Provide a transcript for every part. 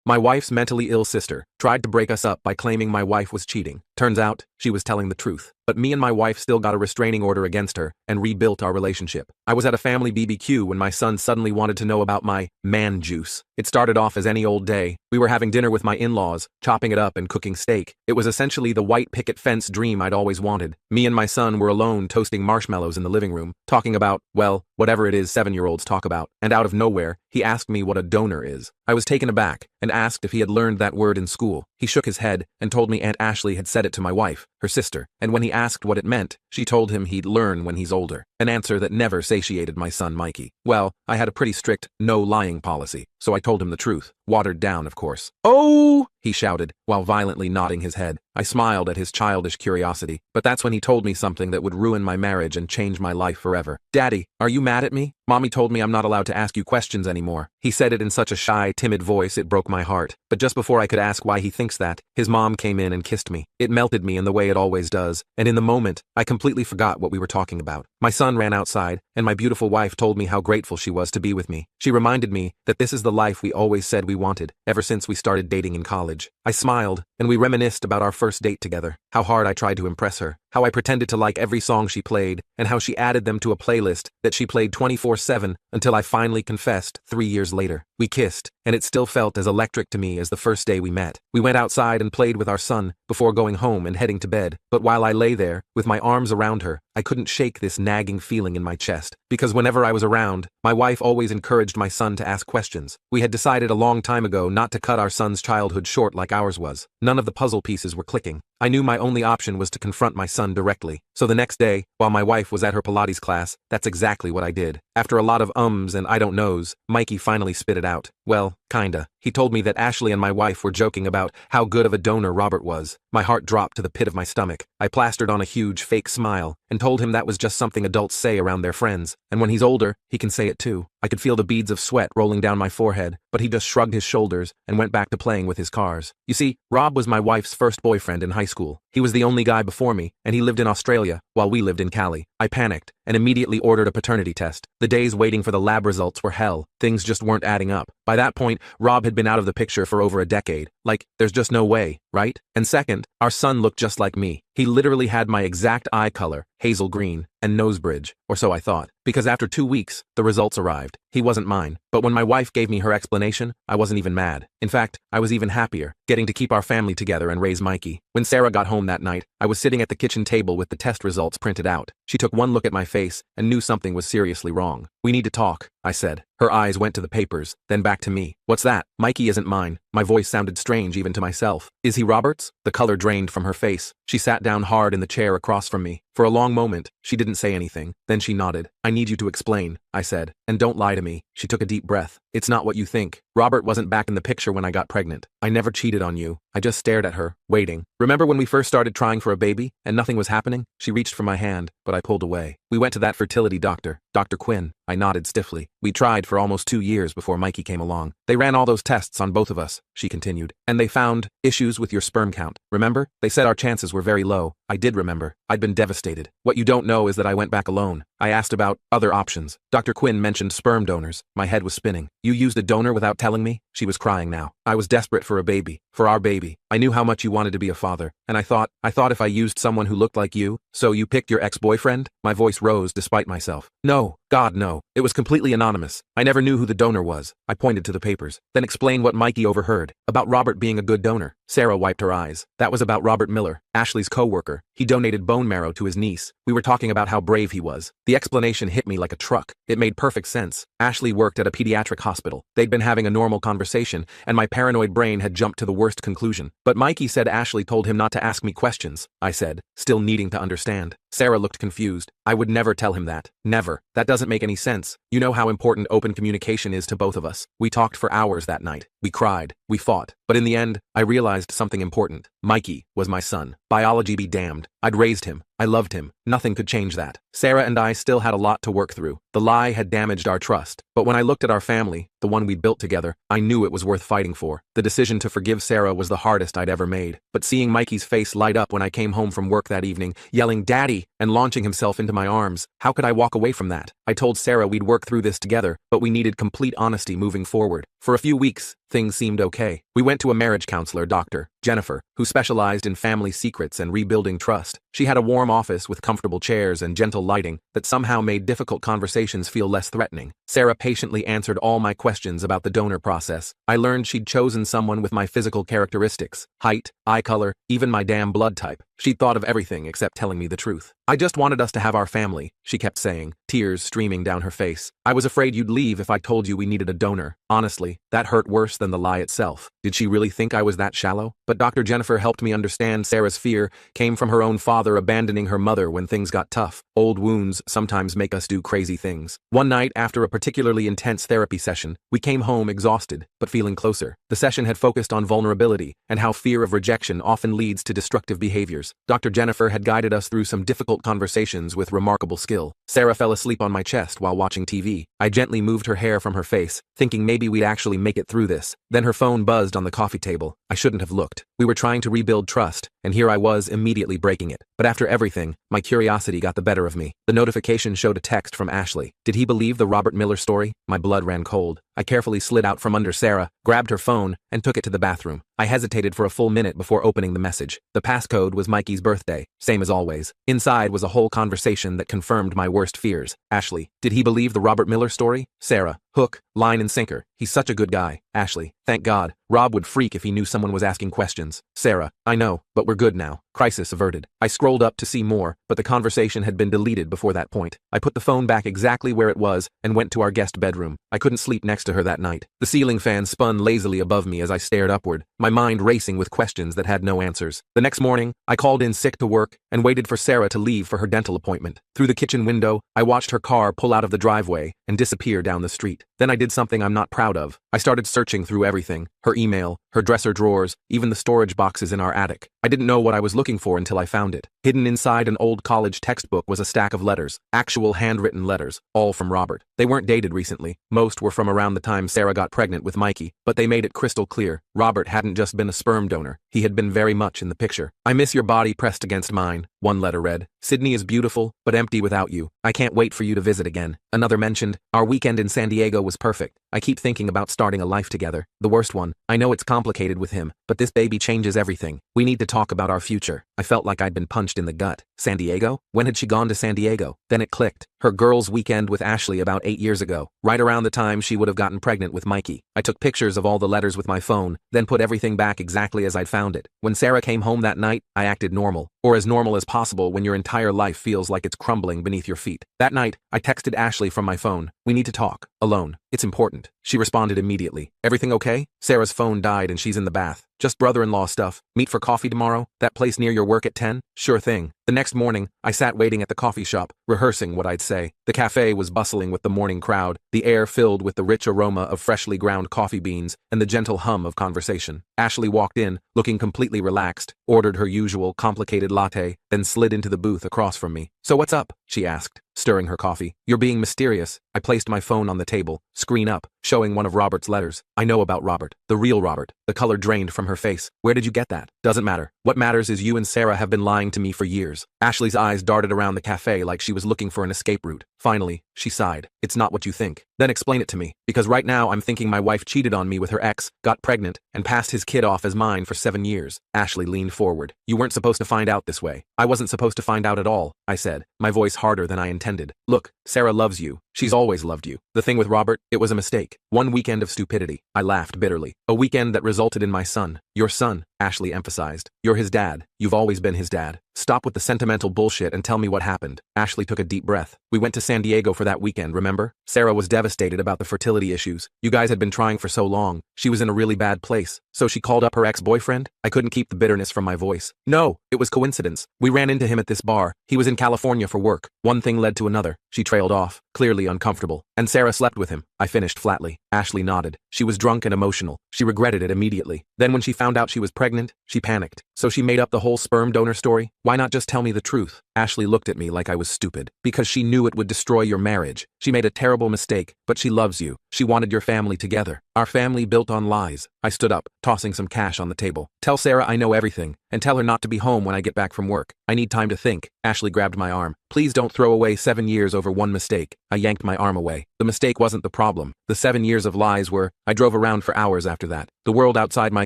My wife's mentally ill sister tried to break us up by claiming my wife was cheating. Turns out, she was telling the truth. But me and my wife still got a restraining order against her and rebuilt our relationship. I was at a family BBQ when my son suddenly wanted to know about my man juice. It started off as any old day. We were having dinner with my in-laws, chopping it up and cooking steak. It was essentially the white picket fence dream I'd always wanted. Me and my son were alone toasting marshmallows in the living room, talking about, well, whatever it is 7-year-olds talk about. And out of nowhere, he asked me what a donor is. I was taken aback and asked if he had learned that word in school. He shook his head and told me Aunt Ashley had said it to my wife, her sister, and when he asked what it meant, she told him he'd learn when he's older. An answer that never satiated my son Mikey. Well, I had a pretty strict no-lying policy, so I told him the truth. Watered down, of course. "Oh!" he shouted, while violently nodding his head. I smiled at his childish curiosity, but that's when he told me something that would ruin my marriage and change my life forever. "Daddy, are you mad at me? Mommy told me I'm not allowed to ask you questions anymore." He said it in such a shy, timid voice it broke my heart. But just before I could ask why he thinks that, his mom came in and kissed me. It melted me in the way it always does, and in the moment, I completely forgot what we were talking about. My son ran outside, and my beautiful wife told me how grateful she was to be with me. She reminded me that this is the life we always said we wanted, ever since we started dating in college. I smiled, and we reminisced about our first date together, how hard I tried to impress her, how I pretended to like every song she played, and how she added them to a playlist that she played 24/7 until I finally confessed 3 years later. We kissed, and it still felt as electric to me as the first day we met. We went outside and played with our son before going home and heading to bed, but while I lay there, with my arms around her, I couldn't shake this nagging feeling in my chest, because whenever I was around, my wife always encouraged my son to ask questions. We had decided a long time ago not to cut our son's childhood short like ours was. None of the puzzle pieces were clicking. I knew my only option was to confront my son directly. So the next day, while my wife was at her Pilates class, that's exactly what I did. After a lot of ums and I don't knows, Mikey finally spit it out. Well, kinda. He told me that Ashley and my wife were joking about how good of a donor Robert was. My heart dropped to the pit of my stomach. I plastered on a huge fake smile and told him that was just something adults say around their friends, and when he's older, he can say it too. I could feel the beads of sweat rolling down my forehead, but he just shrugged his shoulders and went back to playing with his cars. You see, Rob was my wife's first boyfriend in high school. He was the only guy before me, and he lived in Australia while we lived in Cali. I panicked and immediately ordered a paternity test. The days waiting for the lab results were hell. Things just weren't adding up. By that point, Rob had been out of the picture for over a decade. Like, there's just no way, right? And second, our son looked just like me. He literally had my exact eye color, hazel green, and nose bridge, or so I thought, because after 2 weeks, the results arrived. He wasn't mine, but when my wife gave me her explanation, I wasn't even mad. In fact, I was even happier, getting to keep our family together and raise Mikey. When Sarah got home that night, I was sitting at the kitchen table with the test results printed out. She took one look at my face and knew something was seriously wrong. "We need to talk," I said. Her eyes went to the papers, then back to me. "What's that?" "Mikey isn't mine." My voice sounded strange even to myself. "Is he Robert's?" The color drained from her face. She sat down hard in the chair across from me. For a long moment, she didn't say anything. Then she nodded. "I need you to explain," I said. "And don't lie to me." She took a deep breath. "It's not what you think. Robert wasn't back in the picture when I got pregnant. I never cheated on you." I just stared at her, waiting. "Remember when we first started trying for a baby, and nothing was happening?" She reached for my hand, but I pulled away. "We went to that fertility doctor, Dr. Quinn." I nodded stiffly. "We tried for almost 2 years before Mikey came along. They ran all those tests on both of us," she continued. "And they found issues with your sperm count. Remember? They said our chances were very low." I did remember. I'd been devastated. "What you don't know is that I went back alone." I asked about other options. Dr. Quinn mentioned sperm donors. My head was spinning. "You used a donor without telling me?" She was crying now. "I was desperate for a baby. For our baby. I knew how much you wanted to be a father. And I thought if I used someone who looked like you, so you picked your ex-boyfriend?" My voice rose despite myself. "No. God, no. It was completely anonymous. I never knew who the donor was." I pointed to the papers. "Then explain what Mikey overheard. About Robert being a good donor." Sarah wiped her eyes. "That was about Robert Miller, Ashley's co-worker. He donated bone marrow to his niece. We were talking about how brave he was." The explanation hit me like a truck. It made perfect sense. Ashley worked at a pediatric hospital. They'd been having a normal conversation, and my paranoid brain had jumped to the worst conclusion. "But Mikey said Ashley told him not to ask me questions," I said, still needing to understand. Sarah looked confused. "I would never tell him that. Never. That doesn't make any sense. You know how important open communication is to both of us." We talked for hours that night. We cried. We fought. But in the end, I realized something important. Mikey was my son. Biology be damned. I'd raised him. I loved him. Nothing could change that. Sarah and I still had a lot to work through. The lie had damaged our trust. But when I looked at our family, the one we'd built together, I knew it was worth fighting for. The decision to forgive Sarah was the hardest I'd ever made. But seeing Mikey's face light up when I came home from work that evening, yelling "Daddy," and launching himself into my arms, how could I walk away from that? I told Sarah we'd work through this together, but we needed complete honesty moving forward. For a few weeks, things seemed okay. We went to a marriage counselor, Dr. Jennifer, who specialized in family secrets and rebuilding trust. She had a warm office with comfortable chairs and gentle lighting that somehow made difficult conversations feel less threatening. Sarah patiently answered all my questions about the donor process. I learned she'd chosen someone with my physical characteristics, height, eye color, even my damn blood type. She'd thought of everything except telling me the truth. I just wanted us to have our family, she kept saying, tears streaming down her face. I was afraid you'd leave if I told you we needed a donor. Honestly, that hurt worse than the lie itself. Did she really think I was that shallow? But Dr. Jennifer helped me understand Sarah's fear came from her own father abandoning her mother when things got tough. Old wounds sometimes make us do crazy things. One night, after a particularly intense therapy session, we came home exhausted, but feeling closer. The session had focused on vulnerability and how fear of rejection often leads to destructive behaviors. Dr. Jennifer had guided us through some difficult conversations with remarkable skill. Sarah fell asleep on my chest while watching TV. I gently moved her hair from her face, thinking maybe we'd actually make it through this. Then her phone buzzed on the coffee table. I shouldn't have looked. We were trying to rebuild trust, and here I was immediately breaking it. But after everything, my curiosity got the better of me. The notification showed a text from Ashley. Did he believe the Robert Miller story? My blood ran cold. I carefully slid out from under Sarah, grabbed her phone, and took it to the bathroom. I hesitated for a full minute before opening the message. The passcode was Mikey's birthday, same as always. Inside was a whole conversation that confirmed my worst fears. Ashley, did he believe the Robert Miller story? Sarah, hook, line and sinker. He's such a good guy. Ashley, thank God. Rob would freak if he knew someone was asking questions. Sarah, I know, but we're good now. Crisis averted. I scrolled up to see more, but the conversation had been deleted before that point. I put the phone back exactly where it was and went to our guest bedroom. I couldn't sleep next to her that night. The ceiling fan spun lazily above me as I stared upward, my mind racing with questions that had no answers. The next morning, I called in sick to work and waited for Sarah to leave for her dental appointment. Through the kitchen window, I watched her car pull out of the driveway and disappear down the street. Then I did something I'm not proud of. I started searching through everything, her email, her dresser drawers, even the storage boxes in our attic. I didn't know what I was looking for until I found it. Hidden inside an old college textbook was a stack of letters, actual handwritten letters, all from Robert. They weren't dated recently. Most were from around the time Sarah got pregnant with Mikey, but they made it crystal clear. Robert hadn't just been a sperm donor. He had been very much in the picture. I miss your body pressed against mine, one letter read. Sydney is beautiful, but empty without you. I can't wait for you to visit again. Another mentioned, our weekend in San Diego was perfect. I keep thinking about starting a life together. The worst one, I know it's complicated with him, but this baby changes everything. We need to talk about our future. I felt like I'd been punched in the gut. San Diego? When had she gone to San Diego? Then it clicked. Her girls' weekend with Ashley about 8 years ago, right around the time she would have gotten pregnant with Mikey. I took pictures of all the letters with my phone, then put everything back exactly as I'd found it. When Sarah came home that night, I acted normal, or as normal as possible when your entire life feels like it's crumbling beneath your feet. That night, I texted Ashley from my phone. We need to talk. Alone. It's important. She responded immediately. Everything okay? Sarah's phone died and she's in the bath. Just brother-in-law stuff. Meet for coffee tomorrow? That place near your work at 10? Sure thing. The next morning, I sat waiting at the coffee shop, rehearsing what I'd say. The cafe was bustling with the morning crowd, the air filled with the rich aroma of freshly ground coffee beans and the gentle hum of conversation. Ashley walked in, looking completely relaxed, ordered her usual complicated latte, then slid into the booth across from me. So what's up? She asked, stirring her coffee. You're being mysterious. I placed my phone on the table, screen up, showing one of Robert's letters. I know about Robert. The real Robert. The color drained from her face. Where did you get that? Doesn't matter. What matters is you and Sarah have been lying to me for years. Ashley's eyes darted around the cafe like she was looking for an escape route. Finally, she sighed. It's not what you think. Then explain it to me, because right now I'm thinking my wife cheated on me with her ex, got pregnant, and passed his kid off as mine for 7 years. Ashley leaned forward. You weren't supposed to find out this way. I wasn't supposed to find out at all, I said, my voice harder than I intended. Look, Sarah loves you. She's always loved you. The thing with Robert, it was a mistake. One weekend of stupidity. I laughed bitterly. A weekend that resulted in my son. Your son, Ashley emphasized. You're his dad. You've always been his dad. Stop with the sentimental bullshit and tell me what happened. Ashley took a deep breath. We went to San Diego for that weekend, remember? Sarah was devastated about the fertility issues. You guys had been trying for so long. She was in a really bad place. So she called up her ex-boyfriend? I couldn't keep the bitterness from my voice. No, it was coincidence. We ran into him at this bar. He was in California for work. One thing led to another. She trailed off, clearly uncomfortable. And Sarah slept with him. I finished flatly. Ashley nodded. She was drunk and emotional. She regretted it immediately. Then when she found out she was pregnant, she panicked. So she made up the whole sperm donor story? Why not just tell me the truth? Ashley looked at me like I was stupid. Because she knew it would destroy your marriage. She made a terrible mistake, but she loves you. She wanted your family together. Our family built on lies. I stood up, tossing some cash on the table. Tell Sarah I know everything, and tell her not to be home when I get back from work. I need time to think. Ashley grabbed my arm. Please don't throw away 7 years over one mistake. I yanked my arm away. The mistake wasn't the problem. The 7 years of lies were. I drove around for hours after that. The world outside my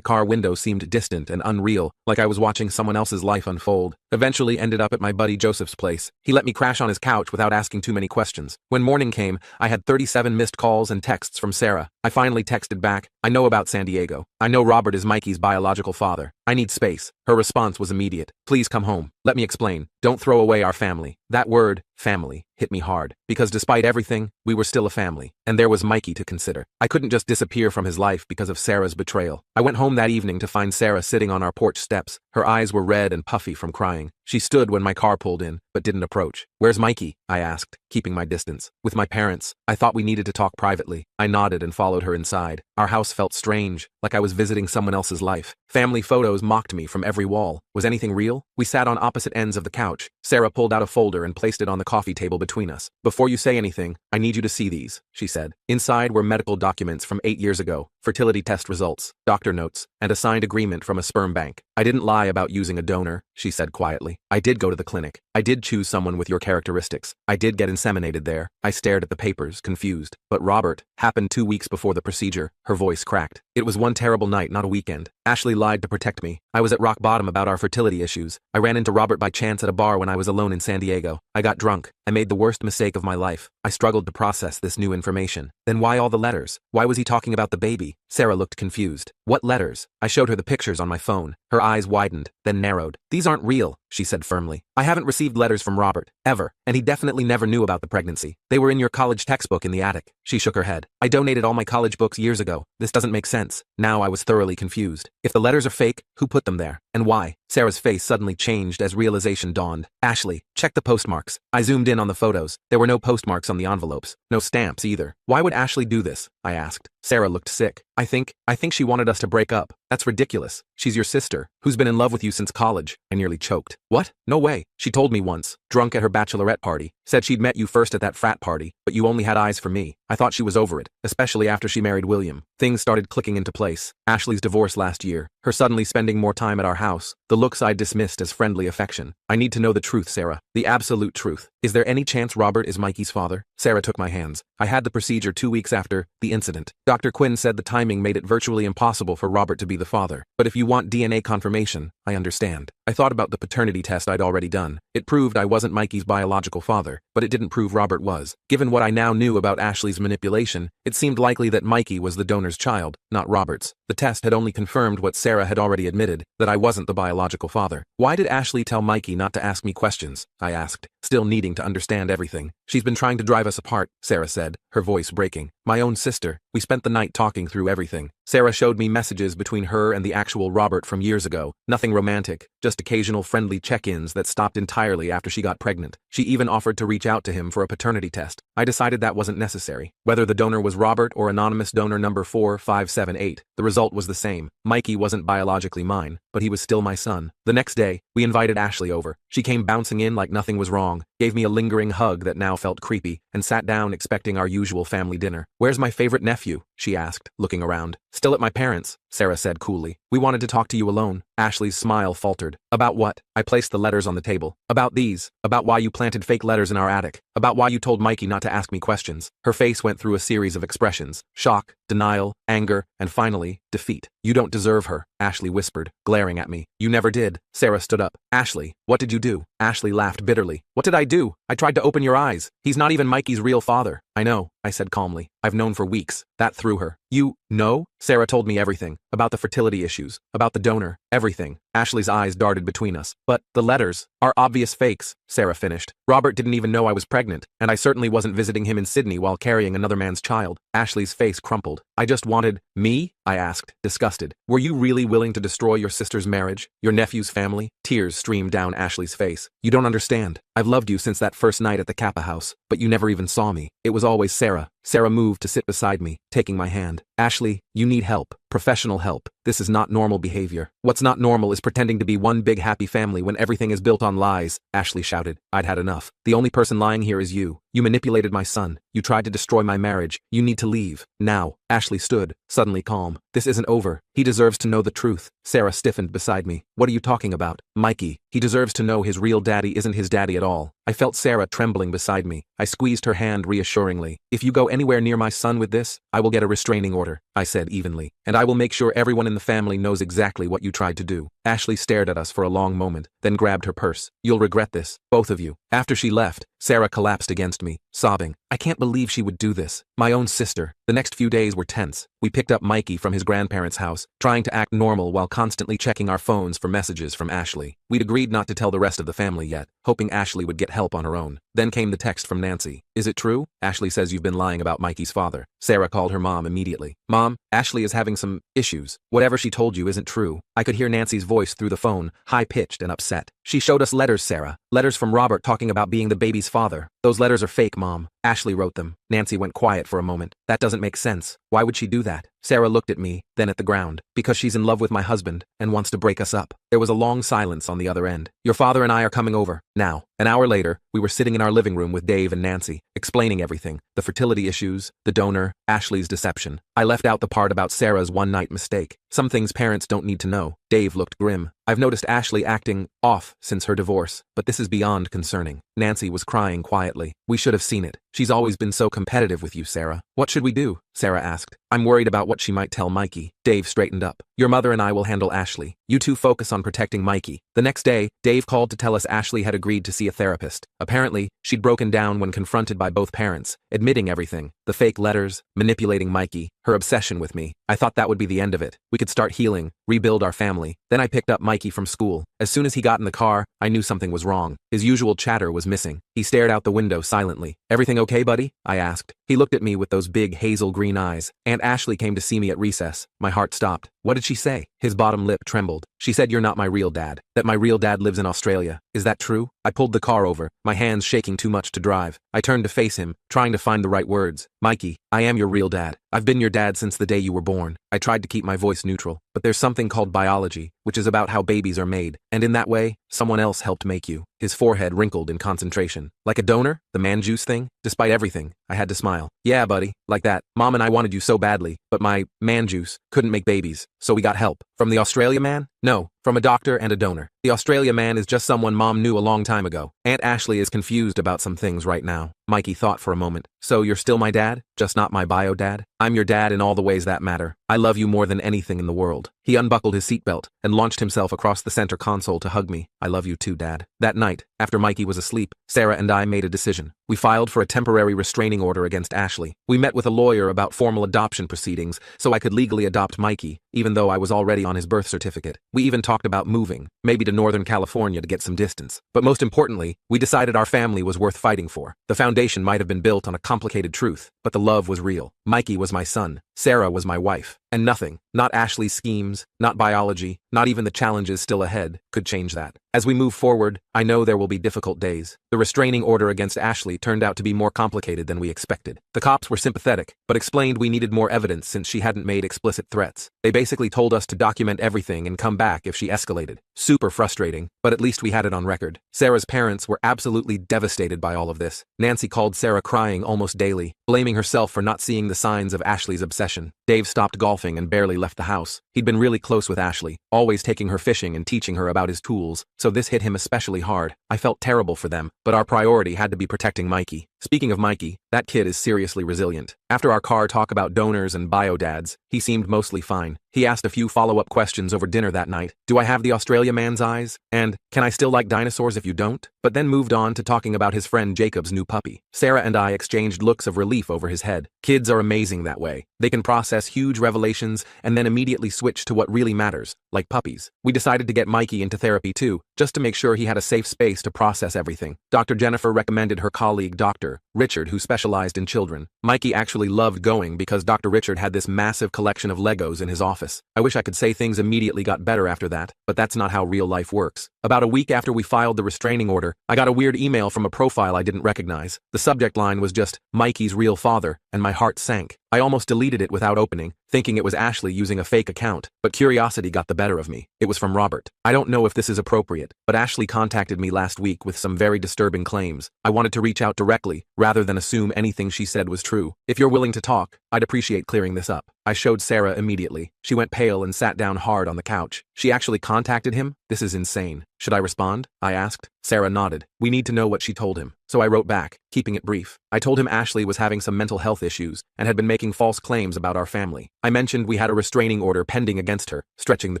car window seemed distant and unreal, like I was watching someone else's life unfold. Eventually ended up at my buddy Joseph's place. He let me crash on his couch without asking too many questions. When morning came, I had 37 missed calls and texts from Sarah. I finally texted back, I know about San Diego. I know Robert is Mikey's biological father. I need space. Her response was immediate. Please come home. Let me explain. Don't throw away our family. That word, family, hit me hard. Because despite everything, we were still a family. And there was Mikey to consider. I couldn't just disappear from his life because of Sarah's betrayal. I went home that evening to find Sarah sitting on our porch steps. Her eyes were red and puffy from crying. She stood when my car pulled in, but didn't approach. Where's Mikey? I asked, keeping my distance. With my parents. I thought we needed to talk privately. I nodded and followed her inside. Our house felt strange, like I was visiting someone else's life. Family photos mocked me from every wall. Was anything real? We sat on opposite ends of the couch. Sarah pulled out a folder and placed it on the coffee table between us. Before you say anything, I need you to see these, she said. Inside were medical documents from 8 years ago, fertility test results, doctor notes, and a signed agreement from a sperm bank. I didn't lie about using a donor, she said quietly. I did go to the clinic. I did choose someone with your characteristics. I did get inseminated there. I stared at the papers, confused. But Robert, happened 2 weeks before the procedure. Her voice cracked. It was one terrible night, not a weekend. Ashley lied to protect me. I was at rock bottom about our fertility issues. I ran into Robert by chance at a bar when I was alone in San Diego. I got drunk. I made the worst mistake of my life. I struggled to process this new information. Then why all the letters? Why was he talking about the baby? Sarah looked confused. What letters? I showed her the pictures on my phone. Her eyes widened, then narrowed. These aren't real, she said firmly. I haven't received letters from Robert, ever, and he definitely never knew about the pregnancy. They were in your college textbook in the attic. She shook her head. I donated all my college books years ago. This doesn't make sense. Now I was thoroughly confused. If the letters are fake, who put them there? And why? Sarah's face suddenly changed as realization dawned. Ashley, check the postmarks. I zoomed in on the photos. There were no postmarks on the envelopes. No stamps either. Why would Ashley do this? I asked. Sarah looked sick. I think she wanted us to break up. That's ridiculous. She's your sister, who's been in love with you since college. I nearly choked. What? No way. She told me once, drunk at her bachelorette party. Said she'd met you first at that frat party, but you only had eyes for me. I thought she was over it, especially after she married William. Things started clicking into place. Ashley's divorce last year, her suddenly spending more time at our house, the looks I dismissed as friendly affection. I need to know the truth, Sarah. The absolute truth. Is there any chance Robert is Mikey's father? Sarah took my hands. I had the procedure 2 weeks after the incident. Dr. Quinn said the timing made it virtually impossible for Robert to be the father. But if you want DNA confirmation, I understand. I thought about the paternity test I'd already done. It proved I wasn't Mikey's biological father, but it didn't prove Robert was. Given what I now knew about Ashley's manipulation, it seemed likely that Mikey was the donor's child, not Robert's. The test had only confirmed what Sarah had already admitted, that I wasn't the biological father. Why did Ashley tell Mikey not to ask me questions? I asked, still needing to understand everything. She's been trying to drive us apart, Sarah said, her voice breaking. My own sister. We spent the night talking through everything. Sarah showed me messages between her and the actual Robert from years ago. Nothing romantic, just occasional friendly check-ins that stopped entirely after she got pregnant. She even offered to reach out to him for a paternity test. I decided that wasn't necessary. Whether the donor was Robert or anonymous donor number 4578, the result was the same. Mikey wasn't biologically mine, but he was still my son. The next day, we invited Ashley over. She came bouncing in like nothing was wrong, gave me a lingering hug that now felt creepy, and sat down expecting our usual family dinner. Where's my favorite nephew? She asked, looking around. Still at my parents', Sarah said coolly. We wanted to talk to you alone. Ashley's smile faltered. About what? I placed the letters on the table. About these. About why you planted fake letters in our attic. About why you told Mikey not to ask me questions. Her face went through a series of expressions. Shock, denial, anger, and finally, defeat. You don't deserve her, Ashley whispered, glaring at me. You never did. Sarah stood up. Ashley, what did you do? Ashley laughed bitterly. What did I do? I tried to open your eyes. He's not even Mikey's real father. I know, I said calmly. I've known for weeks. That threw her. You know? Sarah told me everything. About the fertility issues. About the donor. Everything. Ashley's eyes darted between us. But the letters are obvious fakes, Sarah finished. Robert didn't even know I was pregnant, and I certainly wasn't visiting him in Sydney while carrying another man's child. Ashley's face crumpled. I just wanted me? I asked, disgusted. Were you really willing to destroy your sister's marriage? Your nephew's family? Tears streamed down Ashley's face. You don't understand. I've loved you since that first night at the Kappa house, but you never even saw me. It was always Sarah, Sarah moved to sit beside me, taking my hand. Ashley, you need help. Professional help. This is not normal behavior. What's not normal is pretending to be one big happy family when everything is built on lies, Ashley shouted. I'd had enough. The only person lying here is you. You manipulated my son. You tried to destroy my marriage. You need to leave. Now. Ashley stood, suddenly calm. This isn't over. He deserves to know the truth. Sarah stiffened beside me. What are you talking about? Mikey. He deserves to know his real daddy isn't his daddy at all. I felt Sarah trembling beside me. I squeezed her hand reassuringly. If you go anywhere near my son with this, I will get a restraining order, I said evenly. And I will make sure everyone in the family knows exactly what you tried to do. Ashley stared at us for a long moment, then grabbed her purse. You'll regret this, both of you. After she left, Sarah collapsed against me, sobbing. I can't believe she would do this. My own sister. The next few days were tense. We picked up Mikey from his grandparents' house, trying to act normal while constantly checking our phones for messages from Ashley. We'd agreed not to tell the rest of the family yet, hoping Ashley would get help on her own. Then came the text from Nancy. Is it true? Ashley says you've been lying about Mikey's father. Sarah called her mom immediately. Mom, Ashley is having some issues. Whatever she told you isn't true. I could hear Nancy's voice through the phone, high-pitched and upset. She showed us letters, Sarah. Letters from Robert talking about being the baby's father. Those letters are fake, Mom. Ashley wrote them. Nancy went quiet for a moment. That doesn't make sense. Why would she do that? Sarah looked at me, then at the ground. Because she's in love with my husband and wants to break us up. There was a long silence on the other end. Your father and I are coming over. Now. An hour later, we were sitting in our living room with Dave and Nancy, explaining everything. The fertility issues, the donor, Ashley's deception. I left out the part about Sarah's one-night mistake. Some things parents don't need to know. Dave looked grim. I've noticed Ashley acting off since her divorce, but this is beyond concerning. Nancy was crying quietly. We should have seen it. She's always been so competitive with you, Sarah. What should we do? Sarah asked. I'm worried about what she might tell Mikey. Dave straightened up. Your mother and I will handle Ashley. You two focus on protecting Mikey. The next day, Dave called to tell us Ashley had agreed to see a therapist. Apparently, she'd broken down when confronted by both parents, admitting everything. The fake letters, manipulating Mikey, her obsession with me. I thought that would be the end of it. We could start healing, rebuild our family. Then I picked up Mikey from school. As soon as he got in the car, I knew something was wrong. His usual chatter was missing. He stared out the window silently. Everything okay, buddy? I asked. He looked at me with those big hazel green eyes. Aunt Ashley came to see me at recess. My heart stopped. What did she say? His bottom lip trembled. She said you're not my real dad. That my real dad lives in Australia. Is that true? I pulled the car over, my hands shaking too much to drive. I turned to face him, trying to find the right words. Mikey, I am your real dad. I've been your dad since the day you were born. I tried to keep my voice neutral, but there's something called biology, which is about how babies are made, and in that way, someone else helped make you. His forehead wrinkled in concentration. Like a donor? The man juice thing? Despite everything, I had to smile. Yeah, buddy, like that. Mom and I wanted you so badly, but my man juice couldn't make babies, so we got help. From the Australia man? No, from a doctor and a donor. The Australia man is just someone Mom knew a long time ago. Aunt Ashley is confused about some things right now. Mikey thought for a moment. So you're still my dad? Just not my bio dad? I'm your dad in all the ways that matter. I love you more than anything in the world. He unbuckled his seatbelt and launched himself across the center console to hug me. I love you too, Dad. That night, after Mikey was asleep, Sarah and I made a decision. We filed for a temporary restraining order against Ashley. We met with a lawyer about formal adoption proceedings so I could legally adopt Mikey, even though I was already on his birth certificate. We even talked about moving, maybe to Northern California to get some distance. But most importantly, we decided our family was worth fighting for. The foundation might have been built on a complicated truth, but the love was real. Mikey was my son. Sarah was my wife. And nothing, not Ashley's schemes, not biology, not even the challenges still ahead, could change that. As we move forward, I know there will be difficult days. The restraining order against Ashley turned out to be more complicated than we expected. The cops were sympathetic, but explained we needed more evidence since she hadn't made explicit threats. They basically told us to document everything and come back if she escalated. Super frustrating, but at least we had it on record. Sarah's parents were absolutely devastated by all of this. Nancy called Sarah crying almost daily, blaming herself for not seeing the signs of Ashley's obsession. Dave stopped golfing and barely left the house. He'd been really close with Ashley, always taking her fishing and teaching her about his tools, so this hit him especially hard. I felt terrible for them, but our priority had to be protecting Mikey. Speaking of Mikey, that kid is seriously resilient. After our car talk about donors and bio-dads, he seemed mostly fine. He asked a few follow-up questions over dinner that night. Do I have the Australia man's eyes? And, can I still like dinosaurs if you don't? But then moved on to talking about his friend Jacob's new puppy. Sarah and I exchanged looks of relief over his head. Kids are amazing that way. They can process huge revelations and then immediately switch to what really matters, like puppies. We decided to get Mikey into therapy too, just to make sure he had a safe space to process everything. Dr. Jennifer recommended her colleague Dr. Richard, who specialized in children. Mikey actually loved going because Dr. Richard had this massive collection of Legos in his office. I wish I could say things immediately got better after that, but that's not how real life works. About a week after we filed the restraining order, I got a weird email from a profile I didn't recognize. The subject line was just, Mikey's real father, and my heart sank. I almost deleted it without opening, thinking it was Ashley using a fake account, but curiosity got the better of me. It was from Robert. I don't know if this is appropriate, but Ashley contacted me last week with some very disturbing claims. I wanted to reach out directly, rather than assume anything she said was true. If you're willing to talk, I'd appreciate clearing this up. I showed Sarah immediately. She went pale and sat down hard on the couch. She actually contacted him? This is insane. Should I respond? I asked. Sarah nodded. We need to know what she told him. So I wrote back, keeping it brief. I told him Ashley was having some mental health issues and had been making false claims about our family. I mentioned we had a restraining order pending against her, stretching the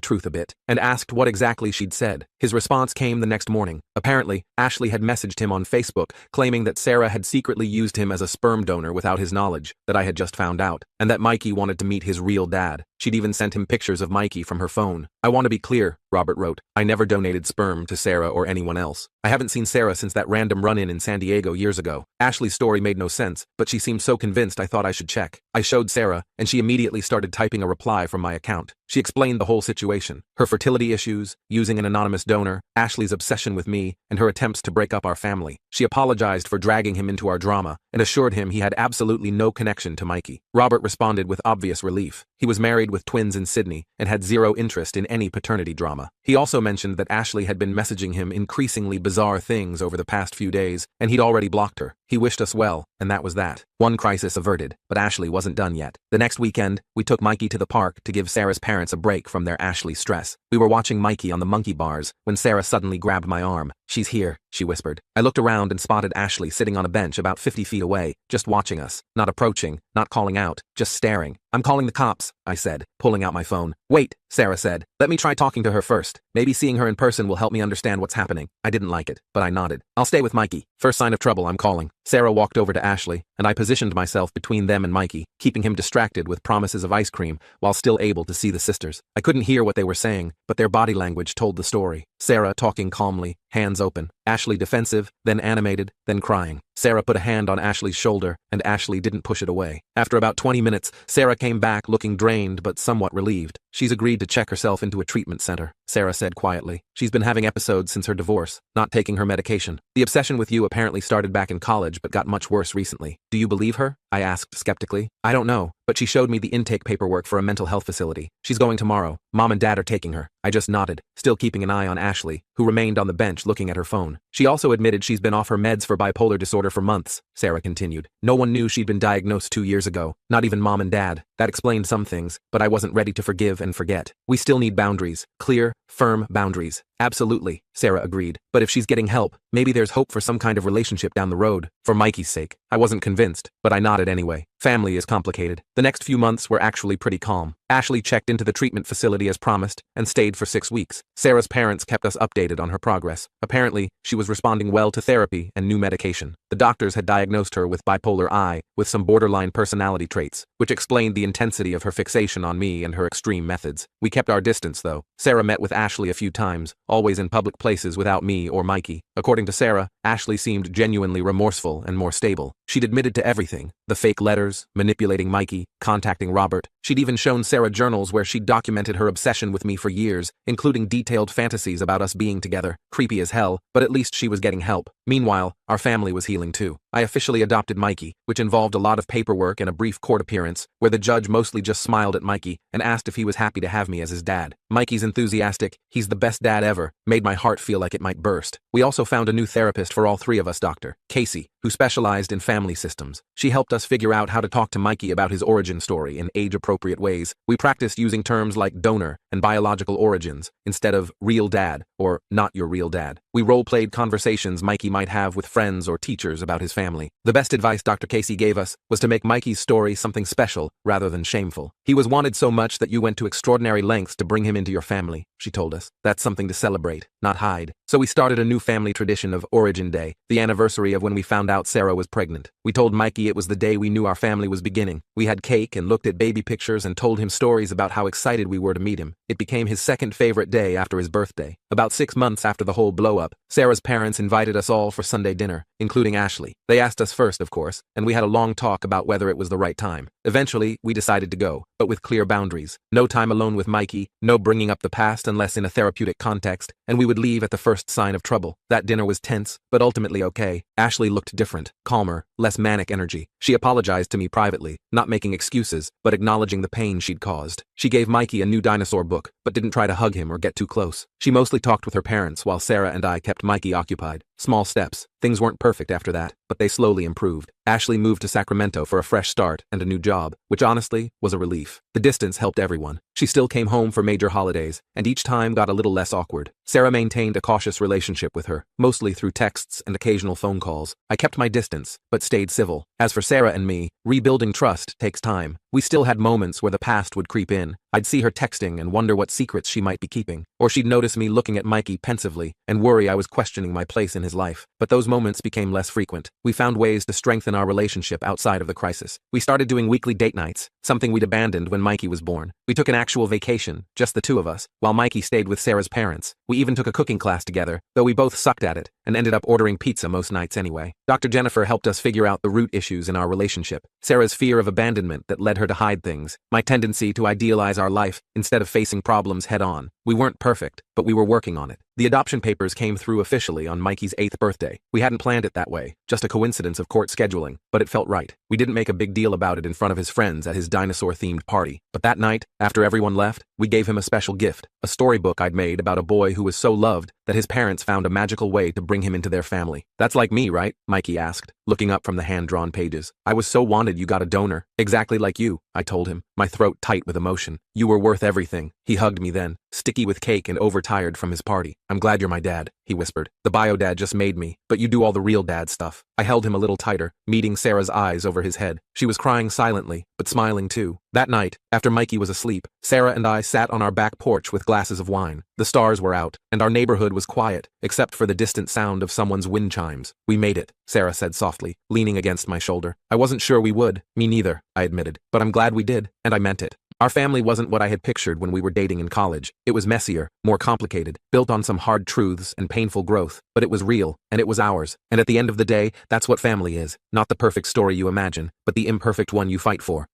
truth a bit, and asked what exactly she'd said. His response came the next morning. Apparently, Ashley had messaged him on Facebook, claiming that Sarah had secretly used him as a sperm donor without his knowledge, that I had just found out, and that Mikey wanted to meet his real dad. She'd even sent him pictures of Mikey from her phone. I want to be clear, Robert wrote. I never donated sperm to Sarah or anyone else. I haven't seen Sarah since that random run-in in San Diego years ago. Ashley's story made no sense, but she seemed so convinced I thought I should check. I showed Sarah, and she immediately started typing a reply from my account. She explained the whole situation, her fertility issues, using an anonymous donor, Ashley's obsession with me, and her attempts to break up our family. She apologized for dragging him into our drama, and assured him he had absolutely no connection to Mikey. Robert responded with obvious relief. He was married with twins in Sydney, and had zero interest in any paternity drama. He also mentioned that Ashley had been messaging him increasingly bizarre things over the past few days, and he'd already blocked her. He wished us well, and that was that. One crisis averted, but Ashley wasn't done yet. The next weekend, we took Mikey to the park to give Sarah's parents a break from their Ashley stress. We were watching Mikey on the monkey bars when Sarah suddenly grabbed my arm. She's here, she whispered. I looked around and spotted Ashley sitting on a bench about 50 feet away, just watching us, not approaching, not calling out, just staring. I'm calling the cops, I said, pulling out my phone. Wait, Sarah said. Let me try talking to her first. Maybe seeing her in person will help me understand what's happening. I didn't like it, but I nodded. I'll stay with Mikey. First sign of trouble, I'm calling. Sarah walked over to Ashley, and I positioned myself between them and Mikey, keeping him distracted with promises of ice cream while still able to see the sisters. I couldn't hear what they were saying, but their body language told the story. Sarah talking calmly, hands open. Ashley defensive, then animated, then crying. Sarah put a hand on Ashley's shoulder, and Ashley didn't push it away. After about 20 minutes, Sarah came back looking drained but somewhat relieved. She's agreed to check herself into a treatment center, Sarah said quietly. She's been having episodes since her divorce, not taking her medication. The obsession with you apparently started back in college but got much worse recently. Do you believe her? I asked skeptically. I don't know, but she showed me the intake paperwork for a mental health facility. She's going tomorrow. Mom and Dad are taking her. I just nodded, still keeping an eye on Ashley, who remained on the bench looking at her phone. She also admitted she's been off her meds for bipolar disorder for months, Sarah continued. No one knew she'd been diagnosed 2 years ago, not even Mom and Dad. That explained some things, but I wasn't ready to forgive and forget. We still need boundaries. Clear, firm boundaries. Absolutely, Sarah agreed. But if she's getting help, maybe there's hope for some kind of relationship down the road. For Mikey's sake. I wasn't convinced, but I nodded anyway. Family is complicated. The next few months were actually pretty calm. Ashley checked into the treatment facility as promised and stayed for 6 weeks. Sarah's parents kept us updated on her progress. Apparently, she was responding well to therapy and new medication. The doctors had diagnosed her with bipolar I, with some borderline personality traits, which explained the intensity of her fixation on me and her extreme methods. We kept our distance, though. Sarah met with Ashley a few times, always in public places without me or Mikey. According to Sarah, Ashley seemed genuinely remorseful and more stable. She'd admitted to everything. The fake letters, manipulating Mikey, contacting Robert. She'd even shown Sarah journals where she'd documented her obsession with me for years, including detailed fantasies about us being together. Creepy as hell, but at least she was getting help. Meanwhile, our family was healing too. I officially adopted Mikey, which involved a lot of paperwork and a brief court appearance, where the judge mostly just smiled at Mikey and asked if he was happy to have me as his dad. Mikey's enthusiastic, he's the best dad ever, made my heart feel like it might burst. We also found a new therapist for all three of us, Dr. Casey, who specialized in family systems. She helped us figure out how to talk to Mikey about his origin story in age-appropriate ways. We practiced using terms like donor and biological origins instead of real dad or not your real dad. We role-played conversations Mikey might have with friends or teachers about his family. The best advice Dr. Casey gave us was to make Mikey's story something special rather than shameful. He was wanted so much that you went to extraordinary lengths to bring him into your family, she told us. That's something to celebrate, not hide. So we started a new family tradition of Origin Day, the anniversary of when we found out Sarah was pregnant. We told Mikey it was the day we knew our family was beginning. We had cake and looked at baby pictures and told him stories about how excited we were to meet him. It became his second favorite day after his birthday. About 6 months after the whole blow-up, Sarah's parents invited us all for Sunday dinner, including Ashley. They asked us first, of course, and we had a long talk about whether it was the right time. Eventually, we decided to go, but with clear boundaries. No time alone with Mikey, no bringing up the past unless in a therapeutic context, and we would leave at the first sign of trouble. That dinner was tense, but ultimately okay. Ashley looked different, calmer, less manic energy. She apologized to me privately, not making excuses, but acknowledging the pain she'd caused. She gave Mikey a new dinosaur book, but didn't try to hug him or get too close. She mostly talked with her parents while Sarah and I kept Mikey occupied. Small steps. Things weren't perfect after that, but they slowly improved. Ashley moved to Sacramento for a fresh start and a new job, which honestly was a relief. The distance helped everyone. She still came home for major holidays, and each time got a little less awkward. Sarah maintained a cautious relationship with her, mostly through texts and occasional phone calls. I kept my distance, but stayed civil. As for Sarah and me, rebuilding trust takes time. We still had moments where the past would creep in. I'd see her texting and wonder what secrets she might be keeping. Or she'd notice me looking at Mikey pensively and worry I was questioning my place in his life. But those moments became less frequent. We found ways to strengthen our relationship outside of the crisis. We started doing weekly date nights, something we'd abandoned when Mikey was born. We took an actual vacation, just the two of us, while Mikey stayed with Sarah's parents. We even took a cooking class together, though we both sucked at it, and ended up ordering pizza most nights anyway. Dr. Jennifer helped us figure out the root issues in our relationship. Sarah's fear of abandonment that led her to hide things. My tendency to idealize our life instead of facing problems head on. We weren't perfect, but we were working on it. The adoption papers came through officially on Mikey's 8th birthday. We hadn't planned it that way, just a coincidence of court scheduling, but it felt right. We didn't make a big deal about it in front of his friends at his dinosaur-themed party. But that night, after everyone left, we gave him a special gift, a storybook I'd made about a boy who was so loved that his parents found a magical way to bring him into their family. "That's like me, right?" Mikey asked, looking up from the hand-drawn pages. "I was so wanted you got a donor." "Exactly like you," I told him, my throat tight with emotion. "You were worth everything." He hugged me then, sticky with cake and overtired from his party. "I'm glad you're my dad," he whispered. "The bio dad just made me, but you do all the real dad stuff." I held him a little tighter, meeting Sarah's eyes over his head. She was crying silently, but smiling too. That night, after Mikey was asleep, Sarah and I sat on our back porch with glasses of wine. The stars were out, and our neighborhood was quiet, except for the distant sound of someone's wind chimes. "We made it," Sarah said softly, leaning against my shoulder. "I wasn't sure we would." "Me neither," I admitted, "but I'm glad we did, and I meant it." Our family wasn't what I had pictured when we were dating in college. It was messier, more complicated, built on some hard truths and painful growth, but it was real, and it was ours. And at the end of the day, that's what family is. Not the perfect story you imagine, but the imperfect one you fight for.